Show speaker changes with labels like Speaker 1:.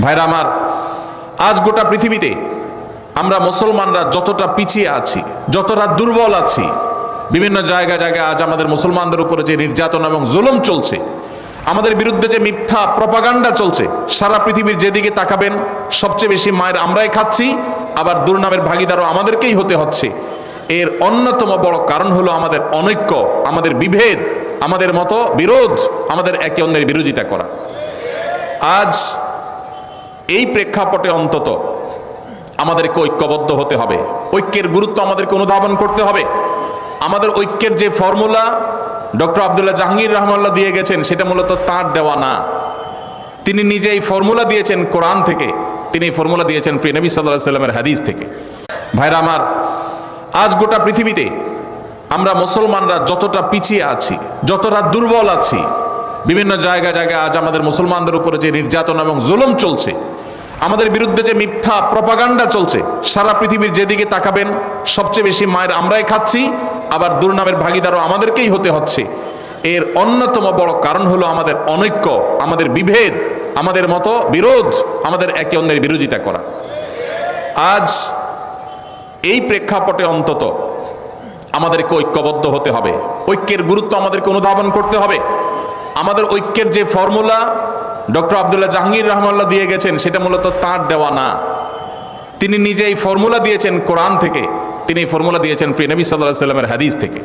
Speaker 1: ভাইরা আমার, আজ গোটা পৃথিবীতে আমরা মুসলমানরা যতটা পিছিয়ে আছি, যতটা দুর্বল আছি, বিভিন্ন জায়গায় জায়গায় আজ আমাদের মুসলমানদের উপরে যে নির্যাতন এবং জুলুম চলছে, আমাদের বিরুদ্ধে যে মিথ্যা প্রপাগান্ডা চলছে, সারা পৃথিবীর যেদিকে তাকাবেন সবচেয়ে বেশি মায়ের আমরাই খাচ্ছি, আবার দুর্নামের ভাগিদারও আমাদেরকেই হতে হচ্ছে। এর অন্যতম বড় কারণ হলো আমাদের অনৈক্য, আমাদের বিভেদ, আমাদের মতো বিরোধ, আমাদের একে অন্যের বিরোধিতা করা। আজ এই প্রেক্ষাপটে অন্তত আমাদেরকে ঐক্যবদ্ধ হতে হবে, ঐক্যের গুরুত্ব আমাদেরকে অনুধাবন করতে হবে। আমাদের ঐক্যের যে ফর্মুলা ডক্টর আব্দুল্লাহ জাহাঙ্গীর রহমাল্লাহ দিয়ে গেছেন, সেটা মূলত তাঁর দেওয়া না। তিনি নিজে এই ফর্মুলা দিয়েছেন কোরআন থেকে, তিনি এই ফর্মুলা দিয়েছেন প্রিয় নবী সাল্লাল্লাহু আলাইহি ওয়াসাল্লামের হাদিস থেকে। ভাইরা আমার, আজ গোটা পৃথিবীতে আমরা মুসলমানরা যতটা পিছিয়ে আছি, যতটা দুর্বল আছি, বিভিন্ন জায়গায় জায়গায় আজ আমাদের মুসলমানদের উপরে যে নির্যাতন এবং জুলুম চলছে, আমাদের বিরুদ্ধে যে মিথ্যা প্রপাগান্ডা চলছে, সারা পৃথিবীর যেদিকে তাকাবেন সবচেয়ে বেশি মায়ের আমরাই খাচ্ছি, আবার দুর্নামের ভাগিদারও আমাদেরকেই হতে হচ্ছে। এর অন্যতম বড় কারণ হলো আমাদের অনৈক্য, আমাদের বিভেদ, আমাদের মতো বিরোধ, আমাদের একে অন্যের বিরোধিতা করা। আজ এই প্রেক্ষাপটে অন্তত আমাদেরকে ঐক্যবদ্ধ হতে হবে, ঐক্যের গুরুত্ব আমাদেরকে অনুধাবন করতে হবে। আমাদের ঐক্যের যে ফর্মুলা ডক্টর আব্দুল্লাহ জাহাঙ্গীর রহমাল্লাহ দিয়ে গেছেন, সেটা মূলত তাঁর দেওয়া না। তিনি নিজে এই ফর্মুলা দিয়েছেন কোরআন থেকে, তিনি এই ফর্মুলা দিয়েছেন প্রিয় নবী সাল্লাল্লাহু আলাইহি ওয়াসাল্লামের হাদিস থেকে।